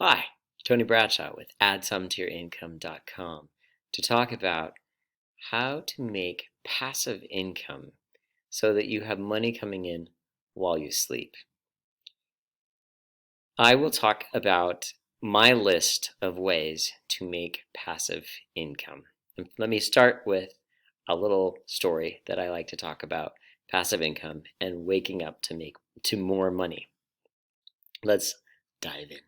Hi, Tony Bradshaw with AddSomeToYourIncome.com to talk about how to make passive income so that you have money coming in while you sleep. I will talk about my list of ways to make passive income. And let me start with a little story that I like to talk about passive income and waking up to more money. Let's dive in.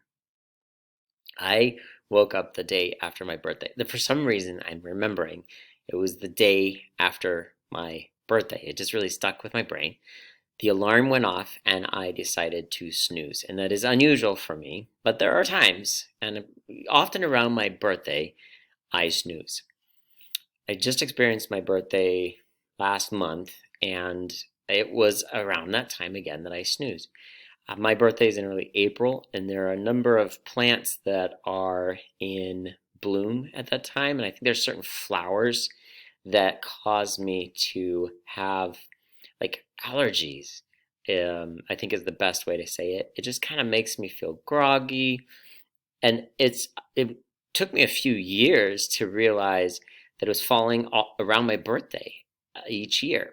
I woke up the day after my birthday. For some reason, I'm remembering it was the day after my birthday. It just really stuck with my brain. The alarm went off and I decided to snooze. And that is unusual for me, but there are times, and often around my birthday, I snooze. I just experienced my birthday last month, and it was around that time again that I snoozed. My birthday is in early April, and there are a number of plants that are in bloom at that time. And I think there's certain flowers that cause me to have like allergies. I think is the best way to say it. It just kind of makes me feel groggy, and it took me a few years to realize that it was falling around my birthday each year.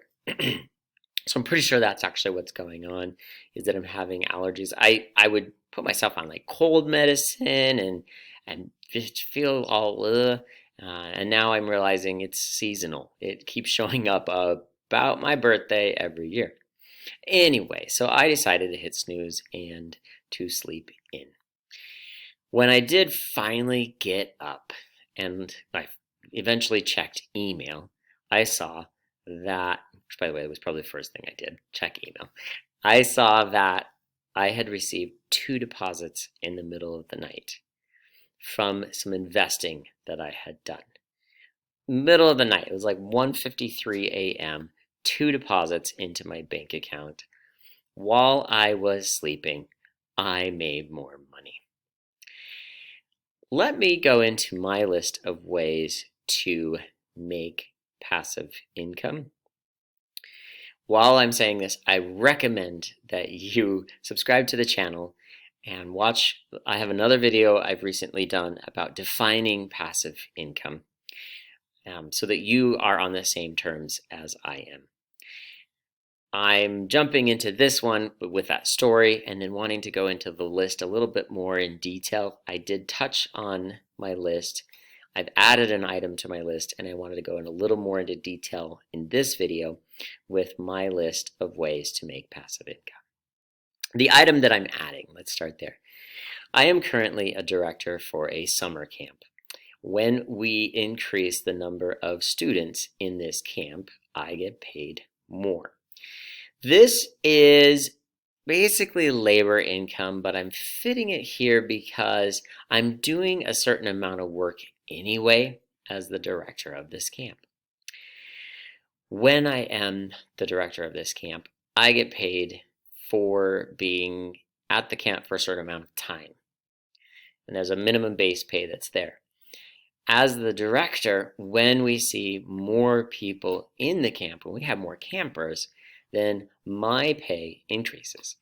So I'm pretty sure that's actually what's going on, is that I'm having allergies. I would put myself on like cold medicine and just feel all and now I'm realizing it's seasonal. It keeps showing up about my birthday every year. Anyway, so I decided to hit snooze and to sleep in. When I did finally get up and I eventually checked email, I saw that, which by the way was probably the first thing I did, check email. I saw that I had received 2 deposits in the middle of the night from some investing that I had done. Middle of the night, it was like 1:53 a.m., 2 deposits into my bank account. While I was sleeping, I made more money. Let me go into my list of ways to make passive income. While I'm saying this, I recommend that you subscribe to the channel and watch. I have another video I've recently done about defining passive income, so that you are on the same terms as I am. I'm jumping into this one with that story and then wanting to go into the list a little bit more in detail. I did touch on my list. I've added an item to my list, and I wanted to go in a little more into detail in this video with my list of ways to make passive income. The item that I'm adding, let's start there. I am currently a director for a summer camp. When we increase the number of students in this camp, I get paid more. This is basically labor income, but I'm fitting it here because I'm doing a certain amount of work anyway as the director of this camp. When I am the director of this camp, I get paid for being at the camp for a certain amount of time. And there's a minimum base pay that's there. As the director, when we see more people in the camp, when we have more campers, then my pay increases.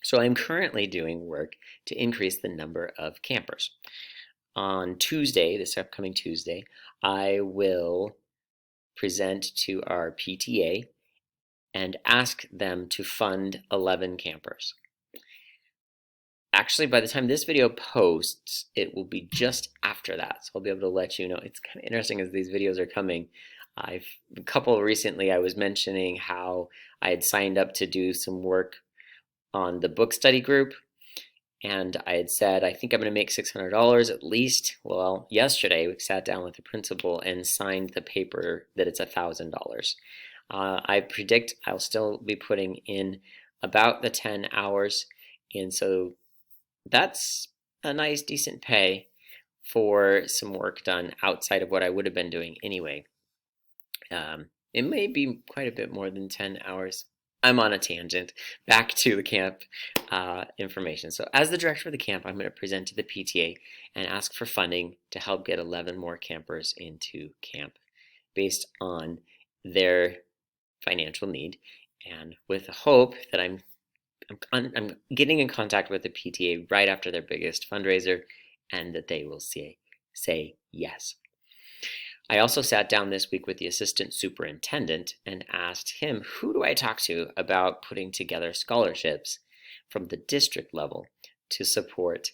So I'm currently doing work to increase the number of campers. On Tuesday, this upcoming Tuesday, I will present to our PTA and ask them to fund 11 campers. Actually, by the time this video posts, it will be just after that, so I'll be able to let you know. It's kind of interesting as these videos are coming. A couple recently, I was mentioning how I had signed up to do some work on the book study group, and I had said, I think I'm going to make $600 at least. Well, yesterday we sat down with the principal and signed the paper that it's $1,000. I predict I'll still be putting in about the 10 hours, and so that's a nice decent pay for some work done outside of what I would have been doing anyway. It may be quite a bit more than 10 hours. I'm on a tangent. Back to the camp information. So as the director of the camp, I'm going to present to the PTA and ask for funding to help get 11 more campers into camp based on their financial need, and with the hope that I'm I'm getting in contact with the PTA right after their biggest fundraiser, and that they will say yes. I also sat down this week with the assistant superintendent and asked him, who do I talk to about putting together scholarships from the district level to support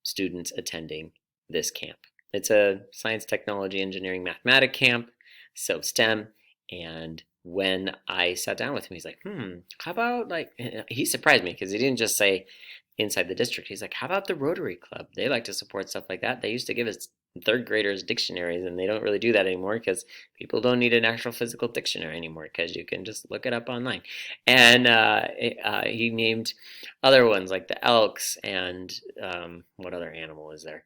students attending this camp? It's a science, technology, engineering, mathematics camp, so STEM. And when I sat down with him, he's like, how about, like, he surprised me because he didn't just say inside the district. He's like, how about the Rotary Club? They like to support stuff like that. They used to give us third graders dictionaries, and they don't really do that anymore because people don't need an actual physical dictionary anymore because you can just look it up online. And he named other ones like the Elks and what other animal is there?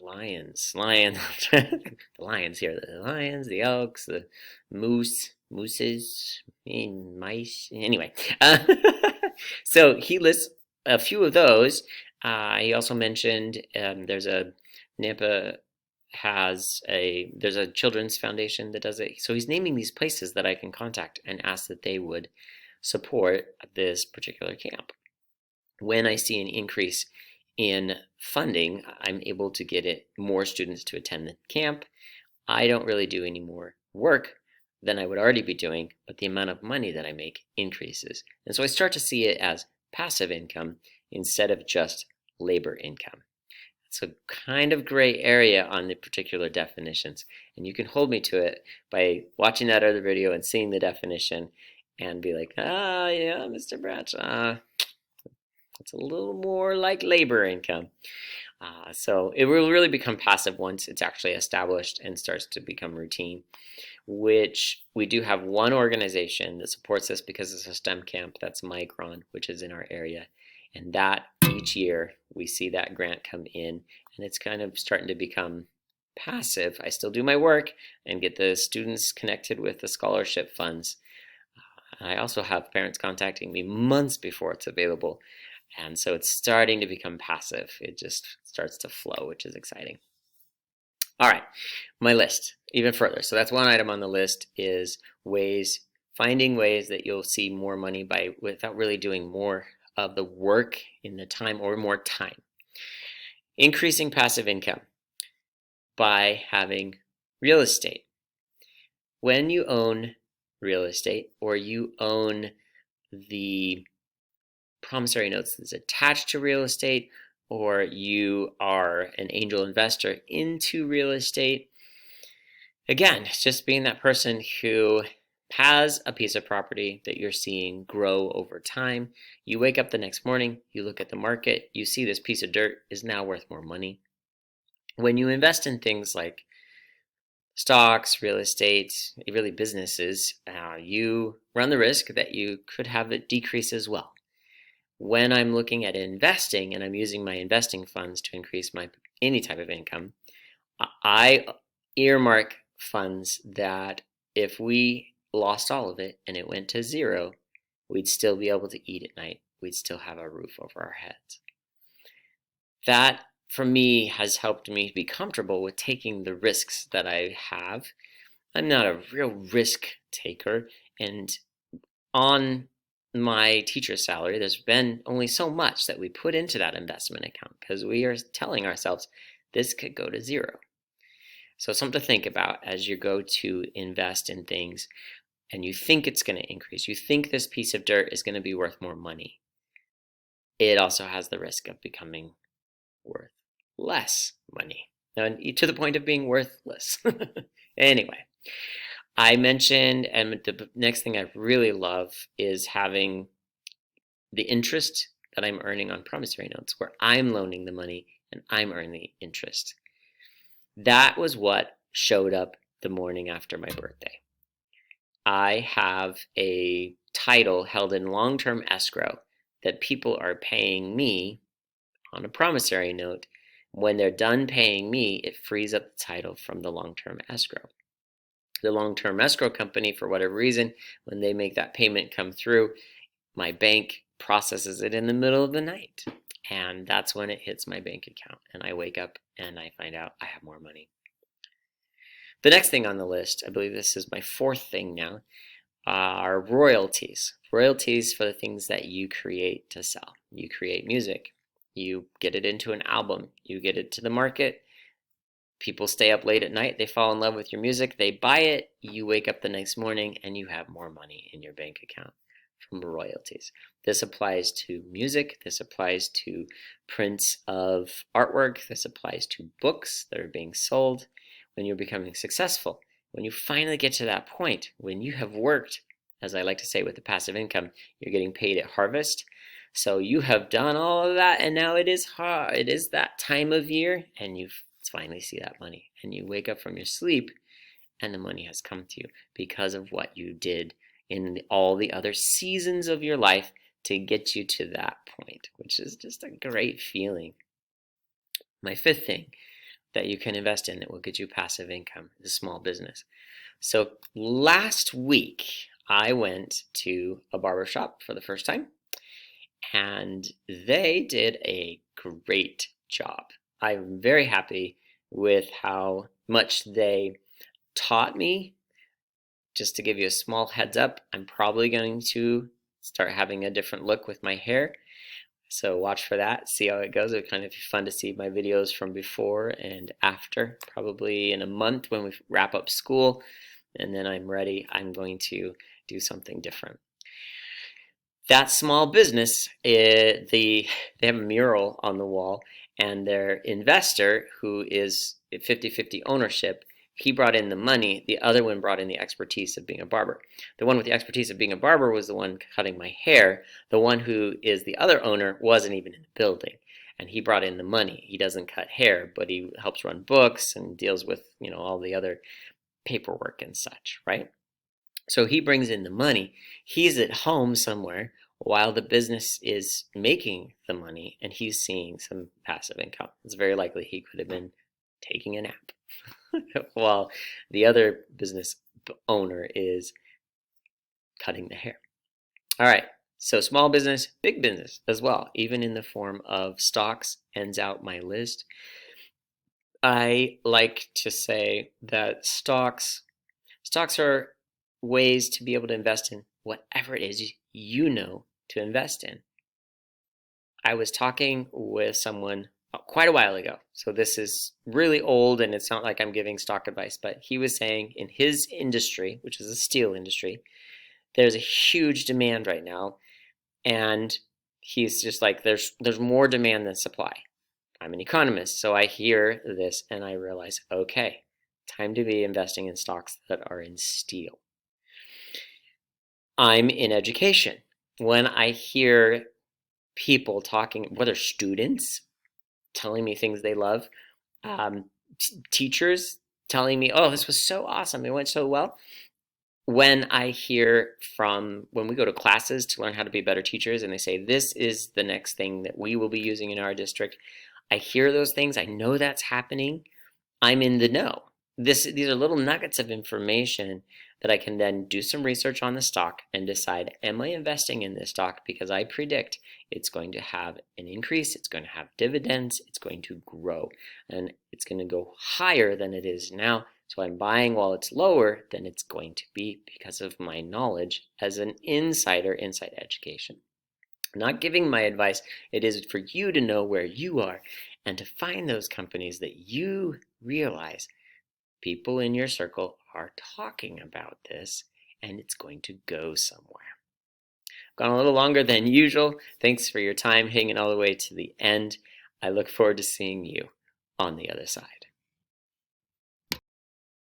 Lions. The lions here. The lions, the elks, the mooses, mice. Anyway, so he lists a few of those. He also mentioned there's a Nampa there's a children's foundation that does it. So he's naming these places that I can contact and ask that they would support this particular camp. When I see an increase in funding, I'm able to get more students to attend the camp. I don't really do any more work than I would already be doing, but the amount of money that I make increases. And so I start to see it as passive income instead of just labor income. It's a kind of gray area on the particular definitions, and you can hold me to it by watching that other video and seeing the definition and be like, yeah, Mr. Bradshaw, it's a little more like labor income. So it will really become passive once it's actually established and starts to become routine, which we do have one organization that supports this because it's a STEM camp. That's Micron, which is in our area. And that each year we see that grant come in, and it's kind of starting to become passive. I still do my work and get the students connected with the scholarship funds. I also have parents contacting me months before it's available. And so it's starting to become passive. It just starts to flow, which is exciting. All right, my list, even further. So that's one item on the list, is finding ways that you'll see more money without really doing more of the work in the time or more time. Increasing passive income by having real estate. When you own real estate, or you own the promissory notes that's attached to real estate, or you are an angel investor into real estate, again, it's just being that person who has a piece of property that you're seeing grow over time. You wake up the next morning, you look at the market, you see this piece of dirt is now worth more money. When you invest in things like stocks, real estate, really businesses, you run the risk that you could have it decrease as well. When I'm looking at investing and I'm using my investing funds to increase any type of income, I earmark funds that if we lost all of it and it went to zero, we'd still be able to eat at night. We'd still have a roof over our heads. That, for me, has helped me be comfortable with taking the risks that I have. I'm not a real risk taker, and on my teacher salary, there's been only so much that we put into that investment account because we are telling ourselves this could go to zero. So something to think about as you go to invest in things and you think it's going to increase. You think this piece of dirt is going to be worth more money. It also has the risk of becoming worth less money, and to the point of being worthless. Anyway, I mentioned, and the next thing I really love is having the interest that I'm earning on promissory notes, where I'm loaning the money and I'm earning the interest. That was what showed up the morning after my birthday. I have a title held in long-term escrow that people are paying me on a promissory note. When they're done paying me, it frees up the title from the long-term escrow. The long-term escrow company, for whatever reason, when they make that payment come through, my bank processes it in the middle of the night. And that's when it hits my bank account. And I wake up and I find out I have more money. The next thing on the list, I believe this is my fourth thing now, are royalties. Royalties for the things that you create to sell. You create music, you get it into an album, you get it to the market, people stay up late at night, they fall in love with your music, they buy it, you wake up the next morning and you have more money in your bank account from royalties. This applies to music, this applies to prints of artwork, this applies to books that are being sold. When you're becoming successful, when you finally get to that point, when you have worked, as I like to say with the passive income, you're getting paid at harvest. So you have done all of that, and now it is hard. It is that time of year, and you finally see that money, and you wake up from your sleep, and the money has come to you because of what you did in all the other seasons of your life to get you to that point, which is just a great feeling. My fifth thing that you can invest in that will get you passive income is a small business. So last week, I went to a barber shop for the first time, and they did a great job. I'm very happy with how much they taught me. Just to give you a small heads up, I'm probably going to start having a different look with my hair. So watch for that, see how it goes. It'll kind of be fun to see my videos from before and after. Probably in a month when we wrap up school and then I'm ready, I'm going to do something different. That small business, they have a mural on the wall, and their investor, who is 50-50 ownership, he brought in the money. The other one brought in the expertise of being a barber. The one with the expertise of being a barber was the one cutting my hair. The one who is the other owner wasn't even in the building, and he brought in the money. He doesn't cut hair, but he helps run books and deals with, all the other paperwork and such, right? So he brings in the money. He's at home somewhere while the business is making the money, and he's seeing some passive income. It's very likely he could have been taking a nap while the other business owner is cutting the hair. All right, so small business, big business as well, even in the form of stocks, ends out my list. I like to say that stocks are ways to be able to invest in whatever it is you know to invest in. I was talking with someone quite a while ago, so this is really old and it's not like I'm giving stock advice, but he was saying in his industry, which is the steel industry, there's a huge demand right now, and he's just like, there's more demand than supply. I'm an economist, so I hear this and I realize, okay, time to be investing in stocks that are in steel. I'm in education. When I hear people talking, whether students telling me things they love, teachers telling me, oh, this was so awesome, it went so well. When I hear from, when we go to classes to learn how to be better teachers and they say, this is the next thing that we will be using in our district, I hear those things, I know that's happening, I'm in the know. These are little nuggets of information that I can then do some research on the stock and decide, am I investing in this stock because I predict it's going to have an increase, it's going to have dividends, it's going to grow, and it's going to go higher than it is now. So I'm buying while it's lower than it's going to be because of my knowledge as an insider, inside education. I'm not giving my advice. It is for you to know where you are and to find those companies that you realize people in your circle are talking about this and it's going to go somewhere. Gone a little longer than usual. Thanks for your time hanging all the way to the end. I look forward to seeing you on the other side.